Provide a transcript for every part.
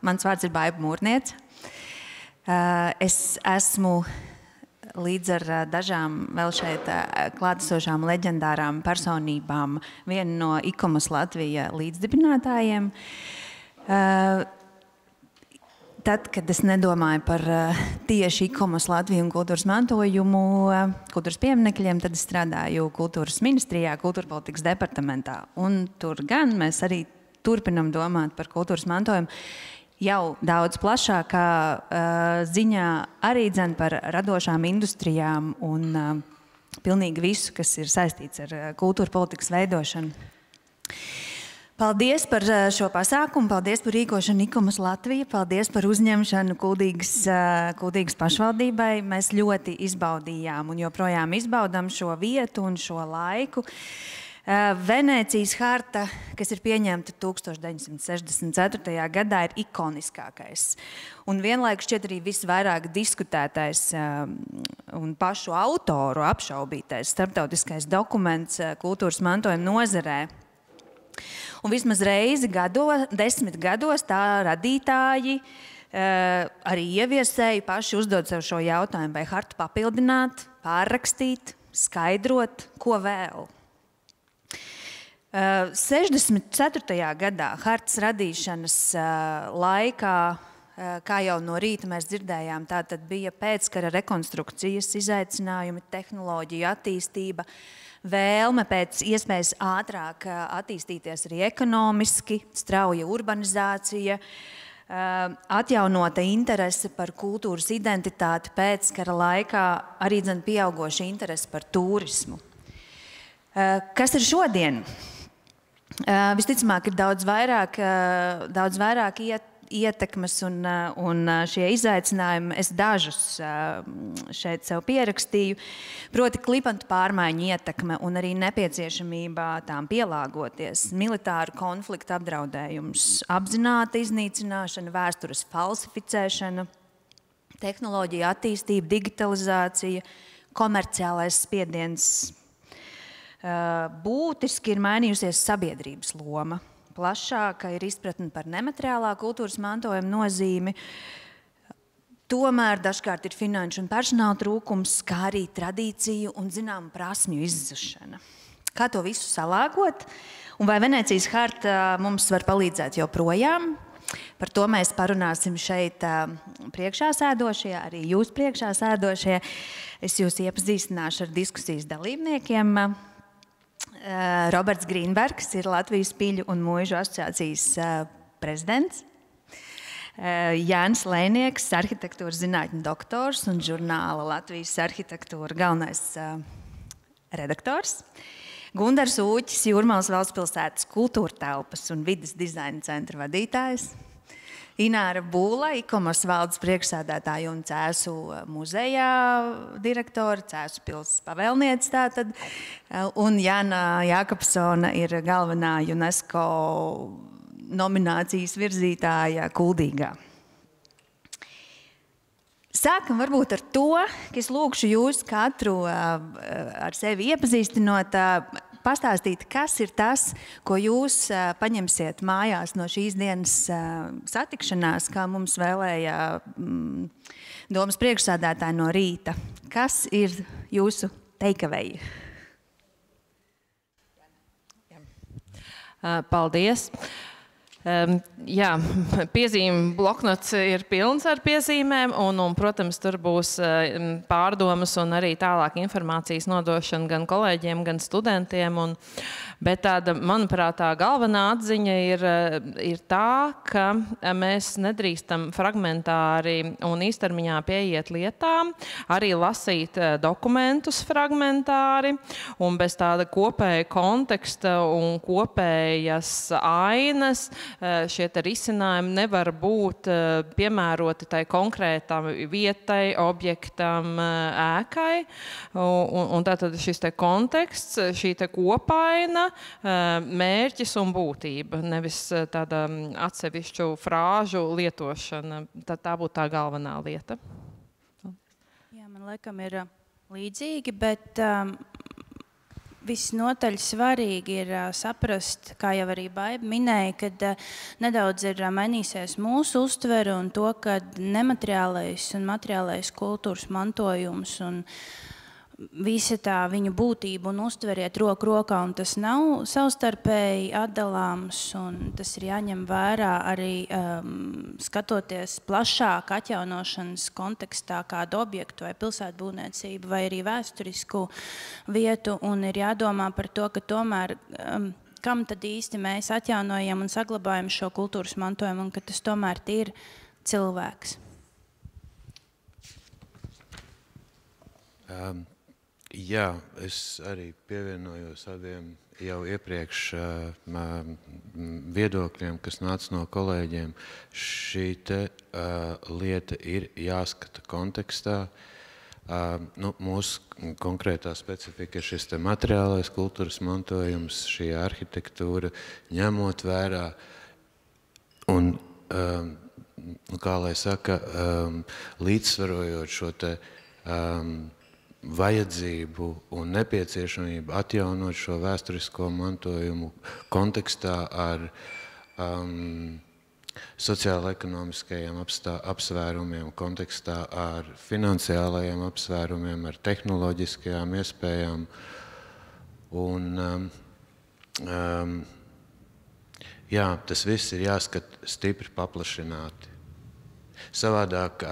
Mans vārds ir Baiba Mūrniece. Es esmu līdz ar dažām vēl šeit klātesošām leģendārām personībām viena no ICOMOS Latvija līdzdibinātājiem. Tad, kad es nedomāju par tieši ICOMOS Latviju un kultūras mantojumu, kultūras pieminekļiem, tad es strādāju kultūras ministrijā, kultūra politikas departamentā. Un tur gan mēs arī turpinam domāt par kultūras mantojumu jau daudz plašākā ziņā, arī dzen par radošām industrijām un pilnīgi visu, kas ir saistīts ar kultūra politikas veidošanu. Paldies par šo pasākumu, paldies par rīkošanu ICOMOS Latvija, paldies par uzņemšanu Kuldīgas pašvaldībai. Mēs ļoti izbaudījām un joprojām izbaudām šo vietu un šo laiku. Venēcijas harta, kas ir pieņemta 1964. gadā, ir ikoniskākais. Un vienlaikus šķiet arī visvairāk diskutētais un pašu autoru apšaubītais starptautiskais dokuments kultūras mantojuma nozarē. Un vismaz reizi 10 gados tā radītāji, arī ieviesēji paši uzdod sev šo jautājumu, vai hartu papildināt, pārrakstīt, skaidrot, ko vēl. 64. gadā hartas radīšanas laikā, kā jau no rīta mēs dzirdējām, tā tad bija pēckara rekonstrukcijas izaicinājumi, tehnoloģiju attīstība, vēlme pēc iespējas ātrāk attīstīties arī ekonomiski, strauja urbanizācija, atjaunota interese par kultūras identitāti pēckara laikā, arī dzen pieaugoša interese par turismu. Kas ir šodien? Visticamāk, ir daudz vairāk ietekmes un šie izaicinājumi. Es dažus šeit sev pierakstīju. Proti klimantu pārmaiņu ietekme un arī nepieciešamība tām pielāgoties. Militāru konfliktu apdraudējums, apzināta iznīcināšana, vēstures falsificēšana, tehnoloģija attīstība, digitalizācija, komerciālais spiediens. Būtiski ir mainījusies sabiedrības loma. Plašāka ir izpratne par nemateriālā kultūras mantojuma nozīmi. Tomēr dažkārt ir finanšu un personāla trūkums, kā arī tradīciju un zināmu prasmju izzušana. Kā to visu salāgot? Un vai Venēcijas harta mums var palīdzēt joprojām? Par to mēs parunāsim šeit priekšā sēdošie, arī jūs priekšā sēdošie. Es jūs iepazīstināšu ar diskusijas dalībniekiem. Roberts Grīnbergs ir Latvijas Piļu un mūžu asociācijas prezidents. Jānis Lēnieks, arhitektūras zinātņu doktors un žurnāla Latvijas arhitektūra galvenais redaktors. Gundars Ūķis, Jūrmalas valstspilsētas kultūra telpas un vides dizaina centra vadītājs. Ināra Būla, ICOMOS valdes priekšsēdētāja un Cēsu muzejā direktora, Cēsu pils pavēlniece tātad. Un Jāna Jākapsona ir galvenā UNESCO nominācijas virzītāja Kuldīgā. Sākam varbūt ar to, ka es lūkšu jūs katru ar sevi iepazīstinot, pastāstīt, kas ir tas, ko jūs paņemsiet mājās no šīs dienas satikšanās, kā mums vēlēja domas priekšsādātāji no rīta. Kas ir jūsu takeaway? Paldies! Jā, piezīme bloknots ir pilns ar piezīmēm, un, protams, tur būs pārdomas un arī tālāk informācijas nodošana gan kolēģiem, gan studentiem. Bet tāda, manuprāt, tā galvenā atziņa ir tā, ka mēs nedrīkstam fragmentāri un īstermiņā pieiet lietām, arī lasīt dokumentus fragmentāri, un bez tāda kopēja konteksta un kopējas ainas šie risinājumi nevar būt piemēroti tai konkrētam vietai, objektam, ēkai. Un tātad šis te konteksts, šī te kopaina, mērķis un būtība, nevis tāda atsevišķu frāžu lietošana. Tā būtu tā galvenā lieta. Jā, man laikam ir līdzīgi, bet visnotaļ svarīgi ir saprast, kā jau arī Baiba minēja, kad nedaudz ir mainīsies mūsu uztvere un to, ka nemateriālais un materiālais kultūras mantojums un visa tā viņu būtība un uztveriet roku rokā, un tas nav savstarpēji atdalāms, un tas ir jāņem vērā arī skatoties plašāk atjaunošanas kontekstā kādu objektu vai pilsētbūvniecību vai arī vēsturisku vietu, un ir jādomā par to, ka tomēr kam tad īsti mēs atjaunojam un saglabājam šo kultūras mantojumu, un ka tas tomēr ir cilvēks. Jā, es arī pievienojos abiem jau iepriekš viedokļiem, kas nāca no kolēģiem. Šī lieta ir jāskata kontekstā. Mūsu konkrētā specifika ir šis materiālais kultūras mantojums, šī arhitektūra, ņemot vērā un, kā lai saka, līdzsvarojot šo vajadzību un nepieciešamību atjaunot šo vēsturisko mantojumu kontekstā ar sociāla-ekonomiskajiem apsvērumiem, kontekstā ar finansiālajiem apsvērumiem, ar tehnoloģiskajām iespējām. Un, jā, tas viss ir jāskat stipri paplašināti. Savādāk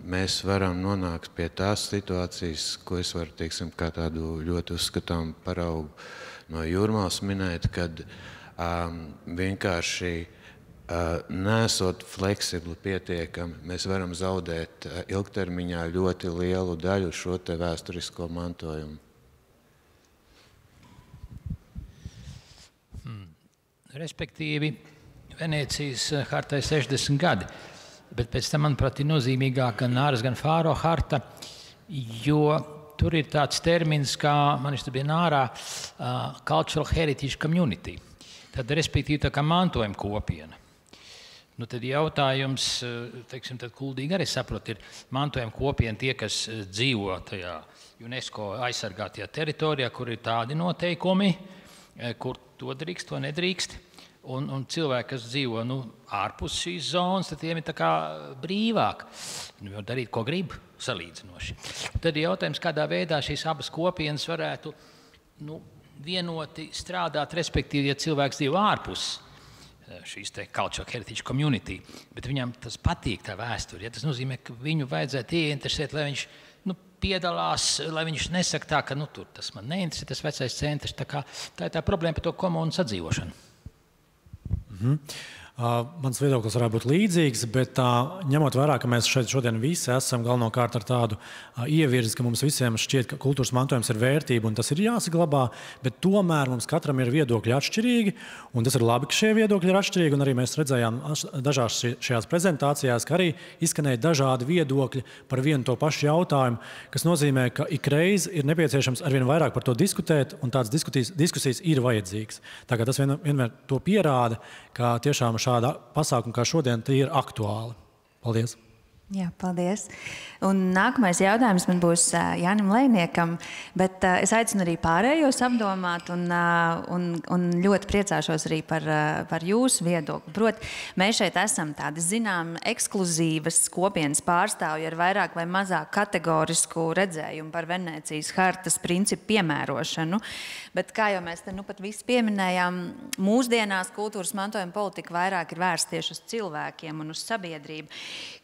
mēs varam nonākt pie tās situācijas, ko es varu, teiksim, kā tādu ļoti uzskatām paraugu no Jūrmālas minēt, kad vienkārši nesot fleksibli pietiekami, mēs varam zaudēt ilgtermiņā ļoti lielu daļu šo te vēsturisko mantojumu. Respektīvi, Venēcijas hartai 60 gadi. Bet pēc tam, manuprāt, ir nozīmīgāka gan Nāras, gan Fāro harta, jo tur ir tāds termins, kā man bija Nārā, Cultural Heritage Community. Tad, respektīvi, tā kā mantojuma kopiena. Nu, tad jautājums, teiksim, tad kuldīgi arī saprot, ir mantojuma kopiena tie, kas dzīvo tajā UNESCO aizsargātajā teritorijā, kur ir tādi noteikumi, kur to drīkst, to nedrīkst. Un cilvēki, kas dzīvo ārpus šīs zonas, tad tiem ir tā kā brīvāk. Var darīt, ko grib, salīdzinoši. Tad ir jautājums, kādā veidā šīs abas kopienas varētu vienoti strādāt, respektīvi, ja cilvēks dzīvo ārpus šīs te Cultural Heritage Community, bet viņam tas patīk, tā vēsture. Ja? Tas nozīmē, ka viņu vajadzētu ieinteresēt, lai viņš piedalās, lai viņš nesaka tā, ka tur tas man neinteresē, tas vecais centrs. Tā ir tā problēma par to komunu sadzīvošanu. Mans viedoklis varētu būt līdzīgs, bet ņemot vērā, ka mēs šeit šodien visi esam galvenokārt ar tādu ievirzi, ka mums visiem šķiet, ka kultūras mantojums ir vērtība un tas ir jāsaglabā, bet tomēr mums katram ir viedokļi atšķirīgi, un tas ir labi, ka šie viedokļi ir atšķirīgi, un arī mēs redzējām dažās šajās prezentācijās, ka arī izskanēja dažādi viedokļi par vienu to pašu jautājumu, kas nozīmē, ka ikreiz ir nepieciešams arvien vairāk par to diskutēt, un tādas diskusijas ir vajadzīgas. Tā kā tas vienmēr to pierāda, ka tiešām šāda pasākuma kā šodien tie ir aktuāli. Paldies! Jā, paldies. Un nākamais jautājums man būs Jānim Lejniekam, bet es aicinu arī pārējos apdomāt un ļoti priecāšos arī par jūsu viedokli. Proti, mēs šeit esam tādi zinām ekskluzīvas kopienas pārstāvji ar vairāk vai mazāk kategorisku redzējumu par Venēcijas hartas principu piemērošanu. Bet kā jau mēs te pat visi pieminējām, mūsdienās kultūras mantojuma politika vairāk ir vērsta tieši uz cilvēkiem un uz sabiedrību.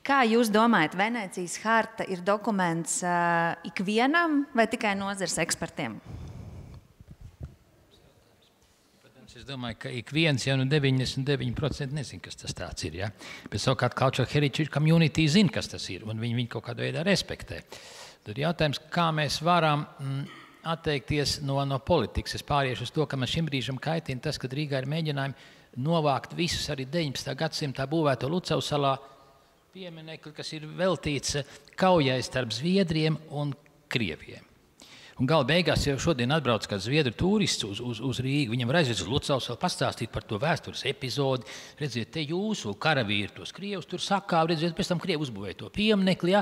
Kā jūs domājat, Venēcijas harta ir dokuments ikvienam vai tikai nozares ekspertiem? Es domāju, ka ik viens jau 99% nezin, kas tas tāds ir. Ja? Bet savukārt Cultural Heritage Community zina, kas tas ir, un viņi kaut kādā veidā respektē. Tad jautājums, kā mēs varam atteikties no politikas. Es pāriešu uz to, ka man šim brīžam kaitina tas, ka Rīgā ir mēģinājumi novākt visus arī 19. gadsimtā būvēto Lucavas salā pieminekli, kas ir veltīts kaujai starp Zviedriem un Krieviem. Un gala beigās, ja šodien atbrauc kāds zviedru turists uz Rīgu, viņam var aiziet uz Lucavas vēl pastāstīt par to vēstures epizodi, redziet, te jūsu karavīri tos Krievus tur sakāv, redziet, pēc tam Krievi uzbūvēja to pieminekli, ja?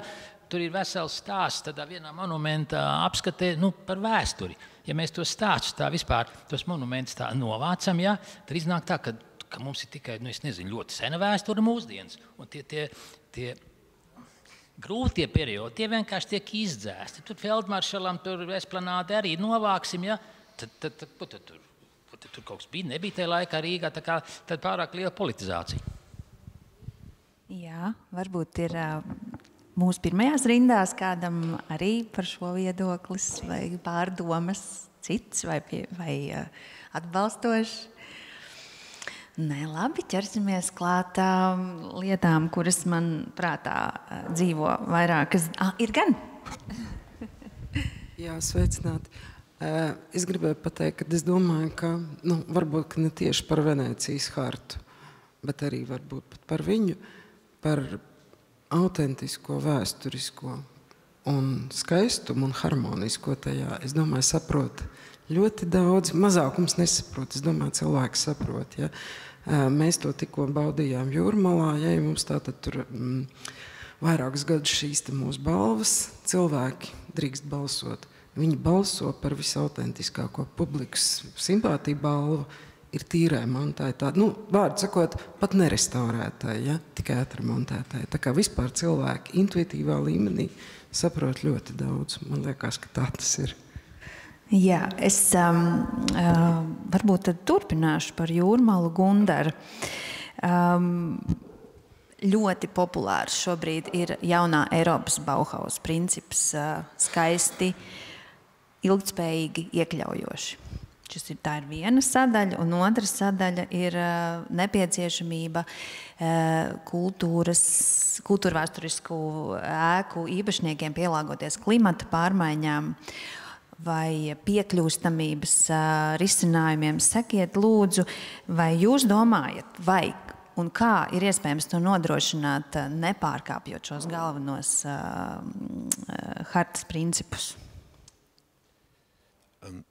Tur ir vesels stāsts tādā vienā monumenta apskatē par vēsturi. ja mēs tos stāstus tā vispār, tos monumentus tā novācam, ja, tad iznāk tā, ka mums ir tikai, es nezinu, ļoti sena vēsture mūsdienas. Un tie grūtie periodi, tie vienkārši tiek izdzēsti. Tur Feldmaršalam, tur Esplanāde arī novāksim, ja, tad tur kaut kas bija, nebija tajā laikā Rīgā, tad pārāk liela politizācija. Jā, varbūt ir mūsu pirmajās rindās kādam arī par šo viedoklis vai pārdomas cits vai atbalstošs. Nē, labi, ķersimies klāt lietām, kuras man prātā dzīvo vairākas. Ir gan? Jā, sveicināti. Es gribēju pateikt, ka es domāju, ka varbūt ne tieši par Venēcijas hartu, bet arī varbūt par viņu, par autentisko, vēsturisko un skaistumu un harmonisko tajā. Es domāju, saprot ļoti daudz, mazākums nesaprot, es domāju, cilvēki saprot. Ja? Mēs to tikko baudījām Jūrmalā, ja mums tātad tur vairākus gadus šīs te mūsu balvas, cilvēki drīkst balsot. Viņi balso par visautentiskāko publikas simpātiju balvu, ir tīrai montāji tāda, vārdu sakot, pat nerestaurētāji, ja? Tikai atremontētāji. Tā kā vispār cilvēki intuitīvā līmenī saprot ļoti daudz. Man liekas, ka tā tas ir. Jā, es varbūt tad turpināšu par Jūrmalu Gundaru. Ļoti populārs šobrīd ir jaunā Eiropas Bauhaus princips, skaisti, ilgtspējīgi, iekļaujoši. Tā ir viena sadaļa, un otra sadaļa ir nepieciešamība kultūrvēsturisku ēku īpašniekiem pielāgoties klimata pārmaiņām vai piekļūstamības risinājumiem. Sakiet, lūdzu, vai jūs domājat, vai un kā ir iespējams to nodrošināt, nepārkāpjot šos galvenos hartas principus?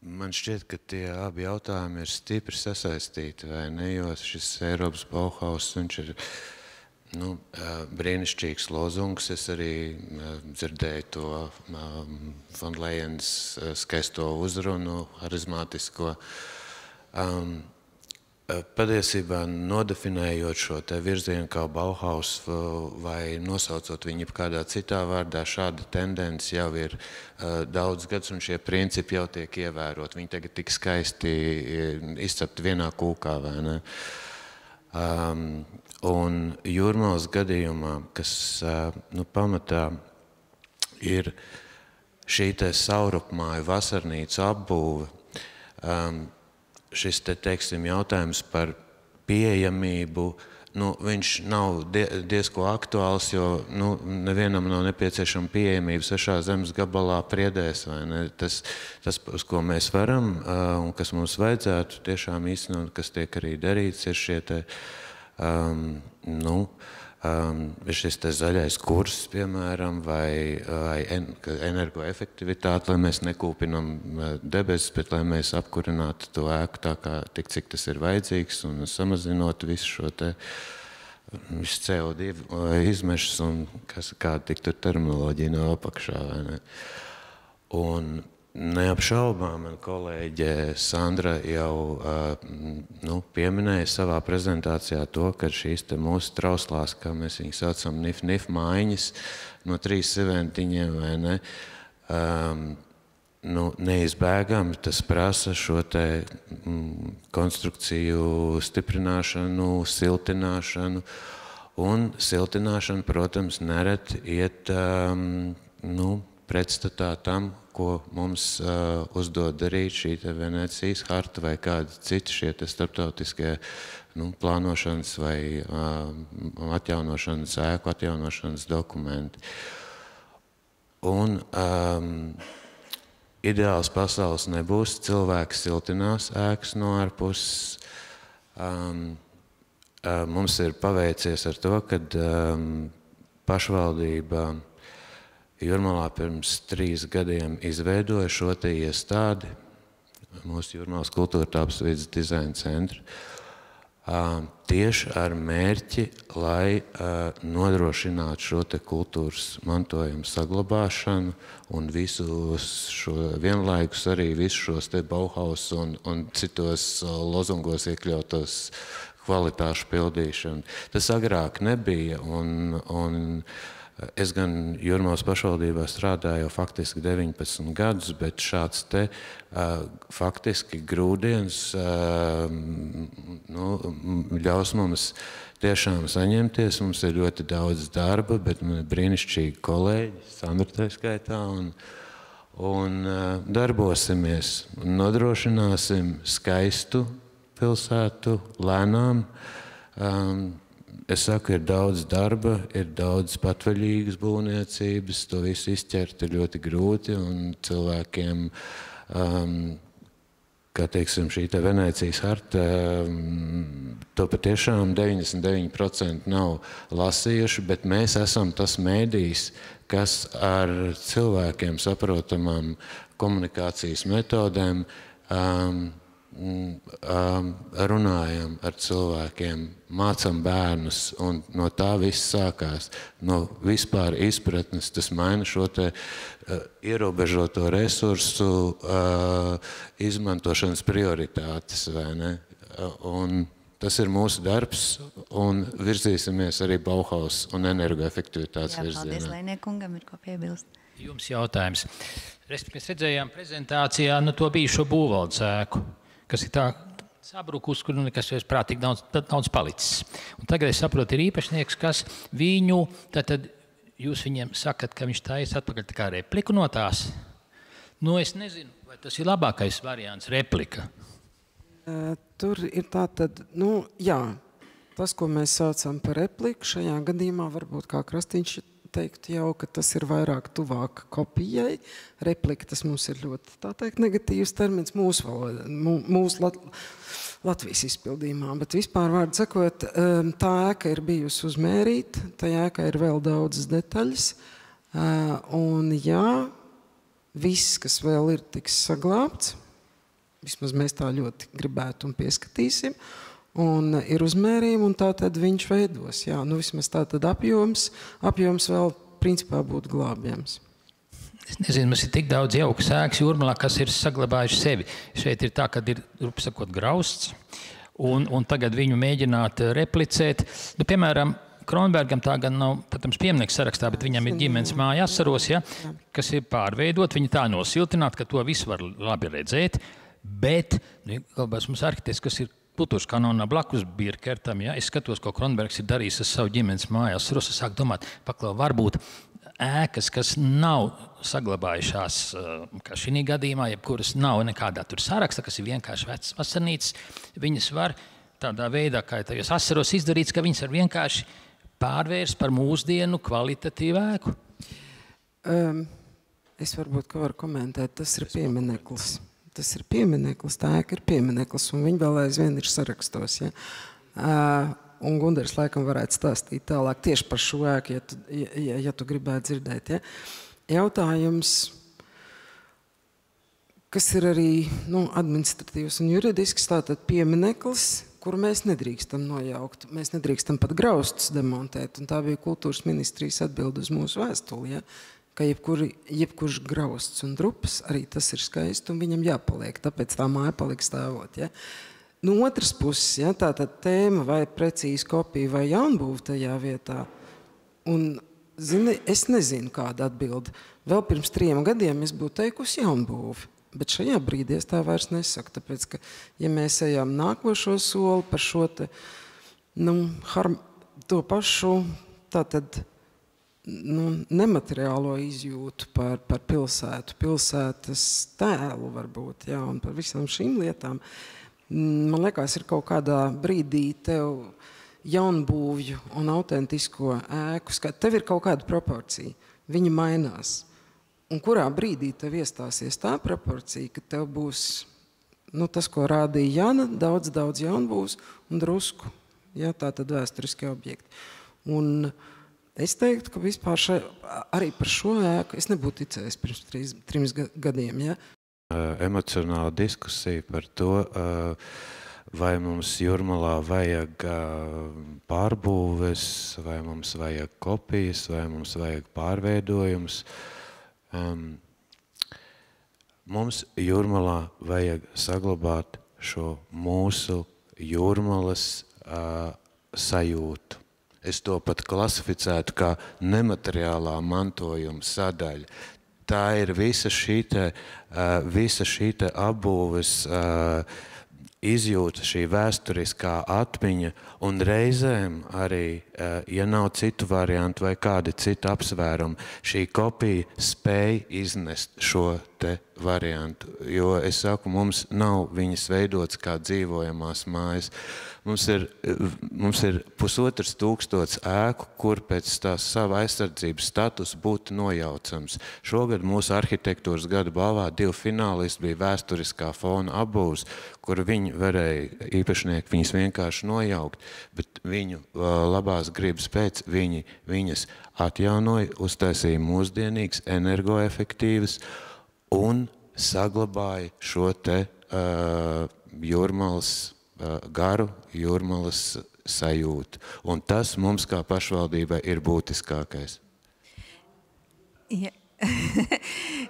Man šķiet, ka tie abi jautājumi ir stipri sasaistīti, vai ne? Jo šis Eiropas Bauhaus, viņš ir brīnišķīgs lozungs. Es arī dzirdēju to von Lejens skaisto uzrunu, harizmātisko. Patiesībā nodefinējot šo te virzienu kā Bauhaus vai nosaucot viņu kādā citā vārdā, šāda tendence jau ir daudz gadus, un šie principi jau tiek ievērot. Viņi tagad tik skaisti izcepti vienā kūkā, vai ne? Un Jūrmalas gadījumā, kas pamatā ir šī te saurupmāju vasarnīcu apbūve, šis te, teiksim, jautājums par pieejamību, viņš nav diezko aktuāls, jo nevienam nav nepieciešama pieejamība svešā zemes gabalā Priedēs, vai ne? Tas, uz ko mēs varam un kas mums vajadzētu tiešām īstenot, kas tiek arī darīts, ir šie te, šis te zaļais kurs, piemēram, vai energoefektivitāte, lai mēs nekūpinam debesis, bet lai mēs apkurinātu to ēku tā kā tik, cik tas ir vajadzīgs, un samazinot visu šo te visu CO2 izmešus un kāda tik tur terminoloģija nav apakšā, vai ne? Un neapšaubām, man kolēģe Sandra jau pieminēja savā prezentācijā to, ka šīs te mūsu trauslās, kā mēs viņu saucam, nif mājiņas no 3 eventiņiem, vai ne, neizbēgami tas prasa šo te konstrukciju stiprināšanu, siltināšanu, un siltināšana, protams, nereti iet pretstatā tam, ko mums uzdod darīt šī Venēcijas harta vai kādi citi šie starptautiskie plānošanas vai atjaunošanas, ēku atjaunošanas dokumenti. Un ideāls pasaules nebūs, cilvēks siltinās ēkas no ārpuses. Mums ir paveicies ar to, kad pašvaldība Jūrmalā pirms 3 gadiem izveidoja šo te iestādi, mūsu Jūrmalas kultūra tāpes vidas dizaina centru. tieši ar mērķi, lai nodrošinātu šo te kultūras mantojumu saglabāšanu un vienlaikus arī visus šos te Bauhaus un citos lozungos iekļautos kvalitāšu pildīšanu. Tas agrāk nebija, un es gan Jūrmalas pašvaldībā strādāju jau faktiski 19 gadus, bet šāds te faktiski grūdienis ļaus mums tiešām saņemties. Mums ir ļoti daudz darba, bet man ir brīnišķīgi kolēģi, Sandra tā skaitā, un darbosimies un nodrošināsim skaistu pilsētu lēnām. Es saku, ir daudz darba, ir daudz patvaļīgas būvniecības, to visu izķert ir ļoti grūti, un cilvēkiem, kā teiksim, šī te Venēcijas harta, to patiešām 99% nav lasījuši, bet mēs esam tas mēdījis, kas ar cilvēkiem saprotamām komunikācijas metodēm runājam ar cilvēkiem, mācam bērnus, un no tā viss sākās. No vispār izpratnes tas maina šo te ierobežoto resursu izmantošanas prioritātes, vai ne? Un tas ir mūsu darbs, un virzīsimies arī Bauhaus un energoefektivitātes virzienā. Paldies, Lēniekungam, ir ko piebilst. Jums jautājums. Mēs redzējām prezentācijā to bijušo būvvaldes ēku, kas ir tā sabrukus, kur nekas vairs prātīgi daudz palicis. Un tagad es saprotu, ir īpašnieks, kas viņu, tad jūs viņiem sakat, ka viņš taisa atpakaļ tā kā repliku no tās. Es nezinu, vai tas ir labākais variants replika. Tur ir tātad, jā, tas, ko mēs saucam par repliku, šajā gadījumā varbūt kā Krastīņš teikt jau, ka tas ir vairāk tuvāk kopijai. Replika, tas mums ir ļoti, tā teikt, negatīvs termins mūsu valodā, mūsu Latvijas izpildījumā. Bet vispār vārdu sakot, tā ēka ir bijusi uzmērīta, tajā ēkā ir vēl daudzas detaļas. Un jā, viss, kas vēl ir, tiks saglābts. Vismaz mēs tā ļoti gribētu un pieskatīsim. Un ir uzmērījumi, un tā tad viņš veidos. Jā, vismaz tā tad apjoms vēl principā būtu glābjams. Es nezinu, mums ir tik daudz jaukas ēkas Jūrmalā, kas ir saglabājuši sevi. Šeit ir tā, kad ir, sakot, grausts, un tagad viņu mēģināt replicēt. Piemēram, Kronbergam tā gan nav, protams, piemineklis sarakstā, bet viņam ir ģimenes māja Asaros, kas ir pārveidot, viņi tā nosiltināt, ka to visu var labi redzēt, bet galvās mums arhitekts, kas ir kultūras kanonā blakus Birkertam, es skatos, ko Kronbergs ir darījis ar savu ģimenes māju Asaros, es sāku domāt, varbūt ēkas, kas nav saglabājušās, kā šī gadījumā, jebkuras nav nekādā tur sarakstā, kas ir vienkārši vecs vasarnīcas, viņas var tādā veidā, kā tajos Asaros izdarīts, ka viņas var vienkārši pārvērst par mūsdienu kvalitatīvu ēku. Es varbūt, ka varu komentēt, tas ir piemineklis. Tas ir piemineklis, tā ēka ir piemineklis, un viņi vēl aizvien ir sarakstos. Ja? Un Gundars laikam varētu stāstīt tālāk tieši par šo ēku, ja tu gribētu dzirdēt. Ja? Jautājums, kas ir arī administratīvs un juridisks, tātad piemineklis, kuru mēs nedrīkstam nojaukt. Mēs nedrīkstam pat graustus demontēt, un tā bija kultūras ministrijas atbilde uz mūsu vēstuli. Ja? Ka jebkurš grausts un drupas, arī tas ir skaisti, un viņam jāpaliek, tāpēc tā māja paliek stāvot. Ja? No otras puses, ja, tātad tēma vai precīzi kopija vai jaunbūve tajā vietā, un, es nezinu, kāda atbilde. Vēl pirms 3 gadiem es būtu teikusi jaunbūvi, bet šajā brīdī es tā vairs nesaku, tāpēc, ka, ja mēs ejam nākošo soli par šo te, to pašu, tātad, nemateriālo izjūtu par pilsētu, pilsētas tēlu varbūt, jā, un par visām šīm lietām. Man liekas, ir kaut kādā brīdī tev jaunbūvju un autentisko ēku, tev ir kaut kāda proporcija, viņa mainās. Un kurā brīdī tev iestāsies tā proporcija, ka tev būs tas, ko rādīja Jana, daudz jaunbūvs un drusku, jā, tā tad vēsturiskie objekti. Un es teiktu, ka vispār arī par šo ēku es nebūtu ticējis pirms 3 gadiem. Ja? Emocionāla diskusija par to, vai mums Jūrmalā vajag pārbūves, vai mums vajag kopijas, vai mums vajag pārveidojums. Mums Jūrmalā vajag saglabāt šo mūsu Jūrmalas sajūtu. Es to pat klasificētu kā nemateriālā mantojuma sadaļa. Tā ir visa šī apbūves izjūta, šī vēsturiskā atmiņa, un reizēm arī, ja nav citu variantu vai kādi citi apsvērumi, šī kopija spēj iznest šo te variantu. Jo es saku, mums nav viņas veidotas kā dzīvojamās mājas. Mums ir 1500 ēku, kur pēc tās sava aizsardzības status būtu nojaucams. Šogad mūsu arhitektūras gada balvā 2 finālisti bija vēsturiskā fona apbūves, kur viņi varēja, īpašnieki, viņas vienkārši nojaukt, bet viņu labās gribas pēc viņas atjaunoja, uztaisīja mūsdienīgas, energoefektīvas un saglabāja šo te Jūrmalas garu, Jūrmalas sajūtu. Un tas mums kā pašvaldībai ir būtiskākais.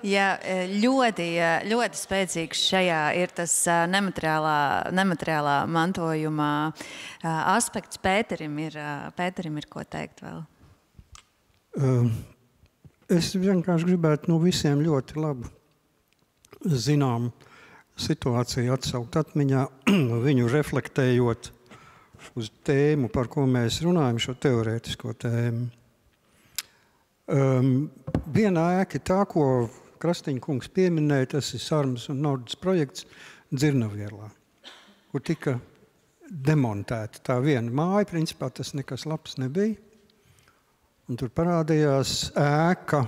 Jā, ļoti spēcīgs šajā ir tas nemateriālā mantojuma aspekts. Pēterim ir ko teikt vēl. Es vienkārši gribētu no visiem ļoti labu zinām situāciju atsaukt atmiņā, viņu reflektējot uz tēmu, par ko mēs runājam, šo teorētisko tēmu. Viena ēka, tā, ko Krastiņa kungs pieminēja, tas ir Sarmas un Nordas projekts Dzirnavielā, kur tika demontēta tā viena māja, principā tas nekas labs nebija. Un tur parādījās ēka,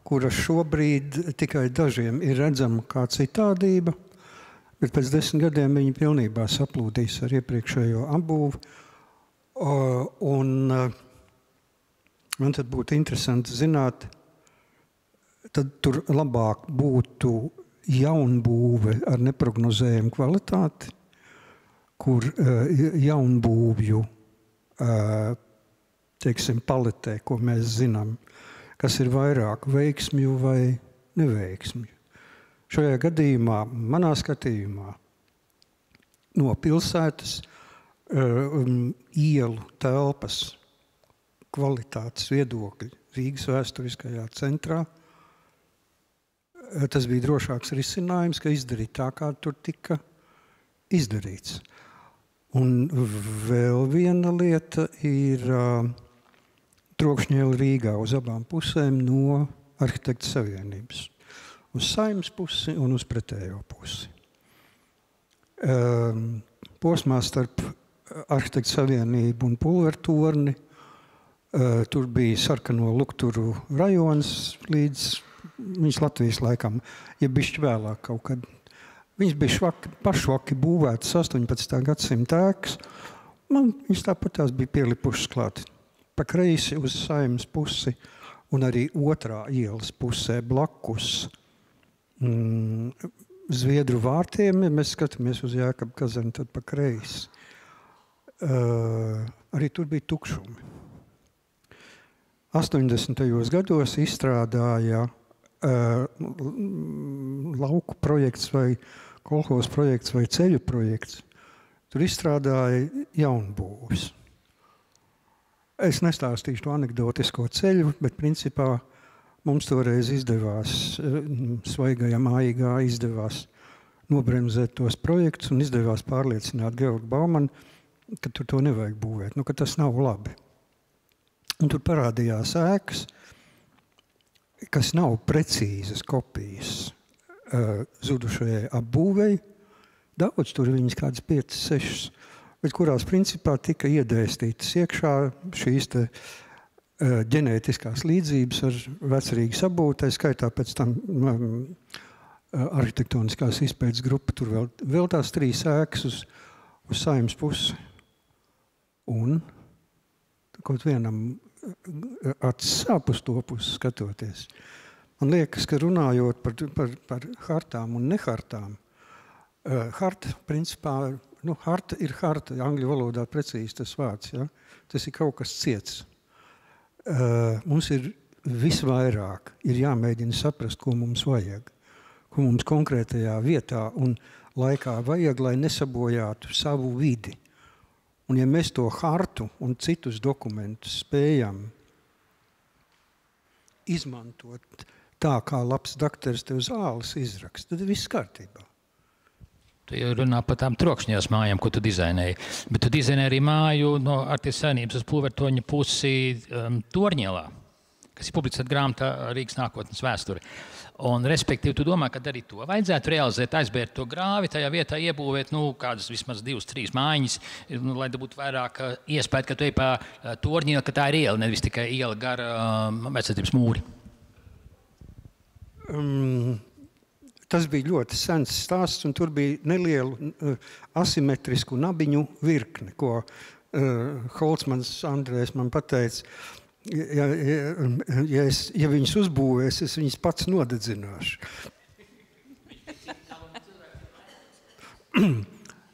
kura šobrīd tikai dažiem ir redzama kā citādība, bet pēc 10 gadiem viņi pilnībā saplūdīs ar iepriekšējo apbūvi. Un man tad būtu interesanti zināt, tad tur labāk būtu jaunbūve ar neprognozējumu kvalitāti, kur jaunbūvju paletē, ko mēs zinām, kas ir vairāk veiksmju vai neveiksmju. Šajā gadījumā, manā skatījumā, no pilsētas ielu telpas kvalitātes viedokļi Rīgas vēsturiskajā centrā, tas bija drošāks risinājums, ka izdarīt tā, kā tur tika izdarīts. Un vēl viena lieta ir trokšņiela Rīgā uz abām pusēm no Arhitektu savienības. Uz Saeimas pusi un uz pretējo pusi. Posmā starp Arhitektu savienību un Pulvertorni tur bija sarkano lukturu rajons līdz viņas Latvijas laikam, ja bišķi vēlāk kaut kad. Viņas bija pašvaki būvētas 18. gadsimta ēkas, un viņas tāpat tās bija pielipušas klāt. Pa kreisi uz Saeimas pusi un arī otrā ielas pusē blakus Zviedru vārtiem, ja mēs skatāmies uz Jēkabu kazarni, tad pa kreisi. Arī tur bija tukšumi. 80. gados izstrādāja lauku projekts vai kolhos projekts vai ceļu projekts. Tur izstrādāja jaunbūvis. Es nestāstīšu to anekdotisko ceļu, bet principā mums toreiz izdevās, svaigajā mājīgā izdevās nobremzēt tos projektus un izdevās pārliecināt Georgu Baumanu, ka tur to nevajag būvēt, ka tas nav labi. Un tur parādījās ēkas, kas nav precīzas kopijas zudušajai apbūvei. Daudz tur viņas kādas 5, 6, bet kurās principā tika iedēstītas iekšā šīs te ģenētiskās līdzības ar vecrīgas apbūvi, tā skaitā pēc tam arhitektoniskās izpētes grupa, tur vēl tās 3 ēkas uz Saeimas pusi. Un kaut vienam acis sāp uz to pusi skatoties. Man liekas, ka runājot par hartām un nehartām, harta principā harta ir harta, angļu valodā precīzi tas vārds. Ja? Tas ir kaut kas ciets. Mums ir visvairāk ir jāmēģina saprast, ko mums vajag, ko mums konkrētajā vietā un laikā vajag, lai nesabojātu savu vidi. Un ja mēs to hartu un citus dokumentus spējam izmantot tā, kā labs dakteris tev zāles izraksta, tad viss kārtībā. Tu jau runā par tām trokšņās mājām, ko tu dizainēji. Bet tu dizainēji arī māju no Artes saimnības uz Pulvertoņa pusi Torņielā, kas ir publicēta grāmatā Rīgas nākotnes vēsture. Un, respektīvi, tu domā, ka arī to vajadzētu realizēt, aizbērt to grāvi, tajā vietā iebūvēt kādas vismaz 2-3 mājiņas, lai būtu vairāk iespēja, ka tu ej pa Torņielu, ka tā ir iela, nevis tikai iela gar vecatības mūri. Tas bija ļoti sens stāsts, un tur bija nelielu asimetrisku nabiņu virkni, ko Holcmans Andrēs man pateica. Ja viņus uzbūvēs, es viņus pats nodedzināšu.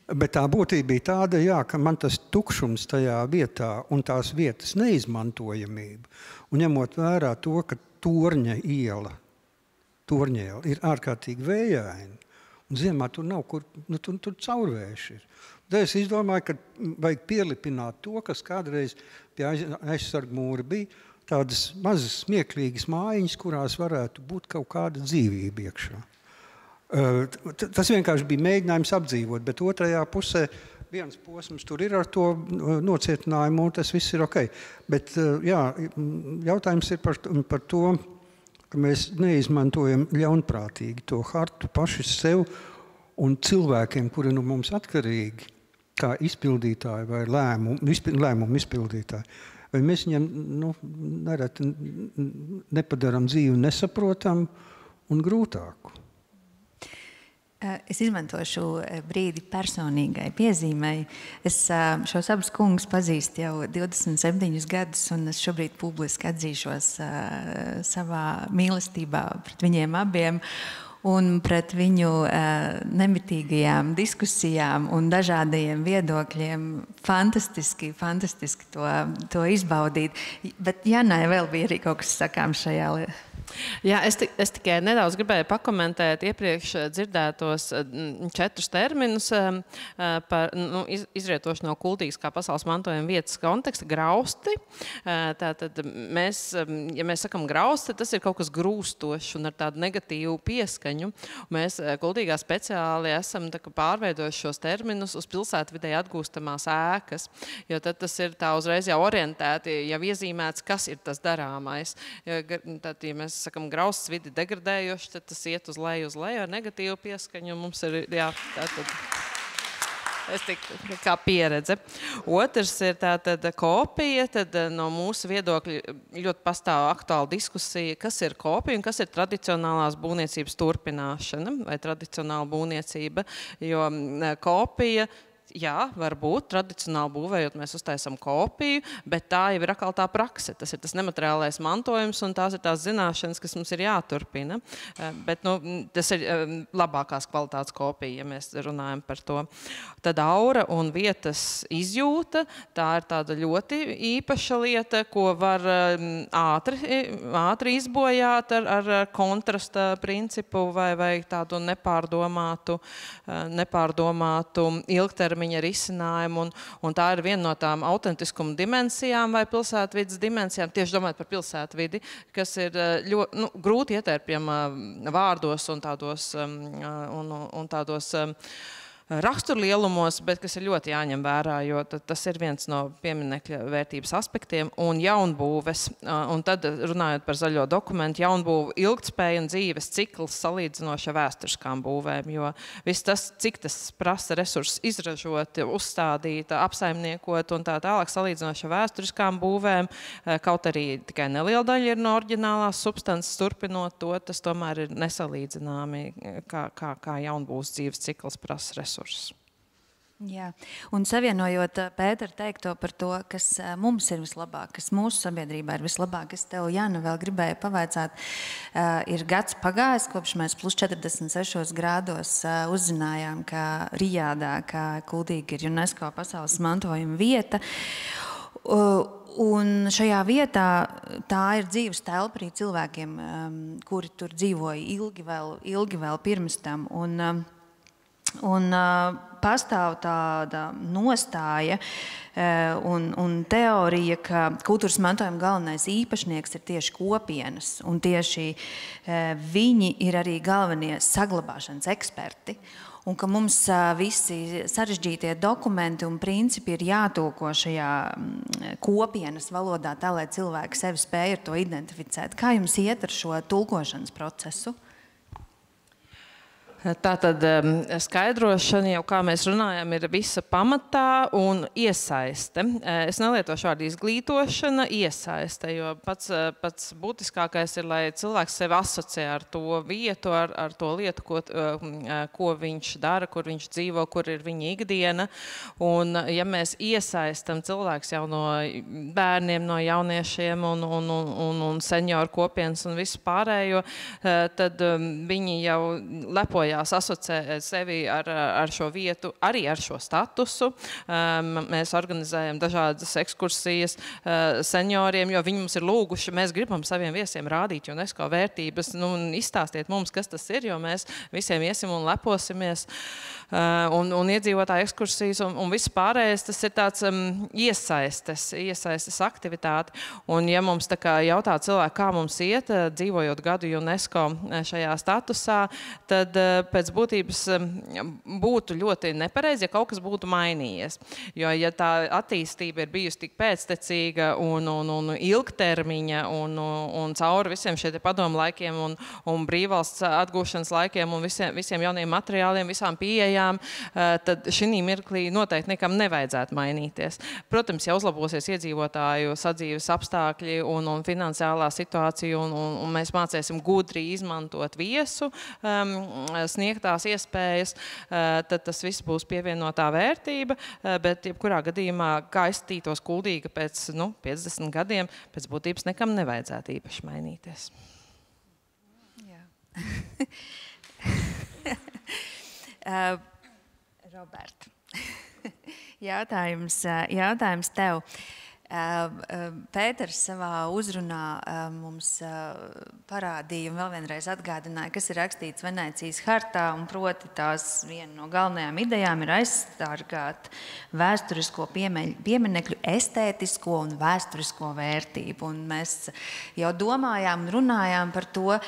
Bet tā būtība bija tāda, jā, ka man tas tukšums tajā vietā un tās vietas neizmantojamība. Un ņemot vērā to, ka Torņiela ir ārkārtīgi vējaina, un ziemā tur nav kur, tur caurvējš ir. Tad es izdomāju, ka vajag pielipināt to, kas kādreiz pie aizsargmūra bija, tādas mazas smieklīgas mājiņas, kurās varētu būt kaut kāda dzīvība iekšā. Tas vienkārši bija mēģinājums apdzīvot, bet otrajā pusē viens posms tur ir ar to nocietinājumu, un tas viss ir ok. Bet jā, jautājums ir par to, ka mēs neizmantojam ļaunprātīgi to hartu paši sev un cilvēkiem, kuri no mums atkarīgi, kā izpildītāji vai lēmumu izpildītāji. Vai mēs viņam nereti nepadaram dzīvi nesaprotam un grūtāku? Es izmantošu brīdi personīgai piezīmei. Es šos abus kungus pazīstu jau 27 gadus, un es šobrīd publiski atzīšos savā mīlestībā pret viņiem abiem un pret viņu nemitīgajām diskusijām un dažādajiem viedokļiem. Fantastiski to izbaudīt. Bet Janai vēl bija arī kaut kas sakāms šajā lietā. Jā, es tikai nedaudz gribēju pakomentēt iepriekš dzirdētos 4 terminus par izrietoši no kultīgas kā pasaules mantojuma vietas konteksta. Grausti. Tātad mēs, ja mēs sakam grausti, tas ir kaut kas grūstošs un ar tādu negatīvu pieskaņu. Mēs kultīgā speciāli esam pārveidojuši šos terminus uz pilsētvidē atgūstamās ēkas, jo tad tas ir tā uzreiz jau orientēti, jau iezīmēts, kas ir tas darāmais. Tad, ja mēs sakam, grausts vidi degradējoši, tad tas iet uz leju ar negatīvu pieskaņu. Mums ir, jā, tātad, es tik kā pieredze. Otrs ir tātad kopija, tad no mūsu viedokļa ļoti pastāv aktuāla diskusija, kas ir kopija un kas ir tradicionālās būvniecības turpināšana vai tradicionāla būvniecība, jo kopija, jā, varbūt tradicionāli būvējot mēs uztaisam kopiju, bet tā jau ir atkal tā prakse. Tas ir tas nemateriālais mantojums un tās ir tās zināšanas, kas mums ir jāturpina. Bet tas ir labākās kvalitātes kopija, ja mēs runājam par to. Tad aura un vietas izjūta, tā ir tāda ļoti īpaša lieta, ko var ātri izbojāt ar kontrasta principu vai tādu nepārdomātu ilgtermiņa risinājumu, un tā ir viena no tām autentiskuma dimensijām vai pilsētvides dimensijām, tieši domājot par pilsētvidi, kas ir ļoti grūti ietērpjama vārdos un tādos raksturlielumos, bet kas ir ļoti jāņem vērā, jo tas ir viens no pieminekļa vērtības aspektiem un jaunbūves. Un tad, runājot par zaļo dokumentu, jaunbūve ilgtspēja un dzīves cikls salīdzinoši vēsturiskām būvēm, jo viss tas, cik tas prasa resursus izražot, uzstādīt, apsaimniekot un tā tālāk salīdzinoši vēsturiskām būvēm, kaut arī tikai neliela daļa ir no oriģinālās substances turpinot to, tas tomēr ir nesalīdzināmi, kā jaunbūves dzīves cikls prasa resursus. Jā, un savienojot Pētera teikto par to, kas mums ir vislabāk, kas mūsu sabiedrībā ir vislabāk, es tev, Jāna, vēl gribēju pavaicāt, ir gads pagājis, kopš mēs plus 46 grādos uzzinājām, ka Rijādā, ka Kuldīga ir UNESCO pasaules mantojuma vieta. Un šajā vietā tā ir dzīves telpa arī cilvēkiem, kuri tur dzīvoja ilgi vēl pirms tam. Un pastāv tāda nostāja un teorija, ka kultūras mantojuma galvenais īpašnieks ir tieši kopienas, un tieši viņi ir arī galvenie saglabāšanas eksperti. Un ka mums visi sarežģītie dokumenti un principi ir jātulko šajā kopienas valodā, tā lai cilvēki sevi spēj ar to identificēt. Kā jums iet ar šo tulkošanas procesu? Tātad skaidrošana, jau kā mēs runājam, ir visa pamatā un iesaiste. Es nelietošu vārdu izglītošana, iesaiste, jo pats būtiskākais ir, lai cilvēks sevi asociē ar to vietu, ar to lietu, ko viņš dara, kur viņš dzīvo, kur ir viņa ikdiena. Un ja mēs iesaistam cilvēks jau no bērniem, no jauniešiem un senioru kopienas un visu pārējo, tad viņi jau lepoja asociē sevi ar šo vietu, arī ar šo statusu. Mēs organizējam dažādas ekskursijas senioriem, jo viņi mums ir lūguši, mēs gribam saviem viesiem rādīt UNESCO vērtības, un izstāstiet mums, kas tas ir, jo mēs visiem iesim un leposimies. Un iedzīvotāju ekskursijas un viss pārējais, tas ir tāds iesaistes aktivitāte. Un ja mums tā kā jautā cilvēki, kā mums iet, dzīvojot gadu UNESCO šajā statusā, tad pēc būtības būtu ļoti nepareizi, ja kaut kas būtu mainījies. Jo, ja tā attīstība ir bijusi tik pēctecīga un ilgtermiņa un cauri visiem šie padomu laikiem un brīvvalsts atgūšanas laikiem un visiem jauniem materiāliem, visām pieejām, tad šī mirklī noteikti nekam nevajadzētu mainīties. Protams, ja uzlabosies iedzīvotāju sadzīves apstākļi un finansiālā situācija un mēs mācēsim gudri izmantot viesu, sniegtās iespējas, tad tas viss būs pievienotā vērtība, bet jebkurā gadījumā, kā izskatītos Kuldīga pēc 50 gadiem, pēc būtības nekam nevajadzētu īpaši mainīties. Jā. Roberta, jautājums tev. Pēters savā uzrunā mums parādīja un vēl vienreiz atgādināja, kas ir rakstīts Venēcijas hartā, un proti tās viena no galvenajām idejām ir aizsargāt vēsturisko pieminekļu estētisko un vēsturisko vērtību. Un mēs jau domājām un runājām par to,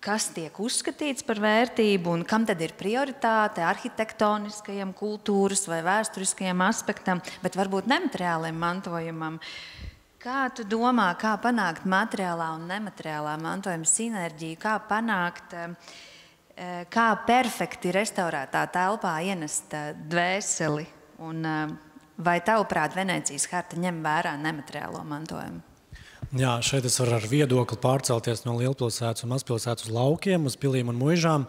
kas tiek uzskatīts par vērtību un kam tad ir prioritāte arhitektoniskajam, kultūras vai vēsturiskajam aspektam, bet varbūt nemateriālajam mantojumam. Kā tu domā, kā panākt materiālā un nemateriālā mantojuma sinerģiju, kā panākt, kā perfekti restaurētā telpā ienest dvēseli un vai tavuprāt Venēcijas harta ņem vērā nemateriālo mantojumu? Jā, šeit es varu ar viedokli pārcelties no lielpilsētas un mazpilsētas uz laukiem, uz pilīm un muižām,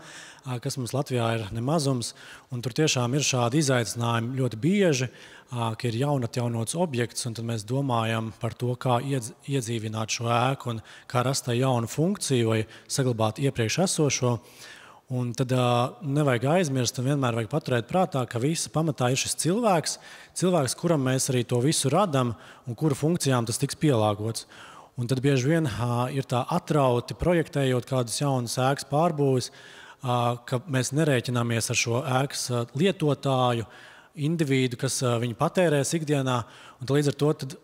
kas mums Latvijā ir nemazums. Un tur tiešām ir šādi izaicinājumi ļoti bieži, ka ir jaunatjaunots objekts, un tad mēs domājam par to, kā iedzīvināt šo ēku un kā rast jaunu funkciju vai saglabāt iepriekš esošo. Un tad nevajag aizmirst un vienmēr vajag paturēt prātā, ka visa pamatā ir šis cilvēks, kuram mēs arī to visu radam un kuru funkcijām tas tiks pielāgots. Un tad bieži vien ir tā atrauti projektējot kādus jaunus ēkas pārbūves, ka mēs nerēķināmies ar šo ēkas lietotāju, individu, kas viņu patērēs ikdienā, un līdz ar to tad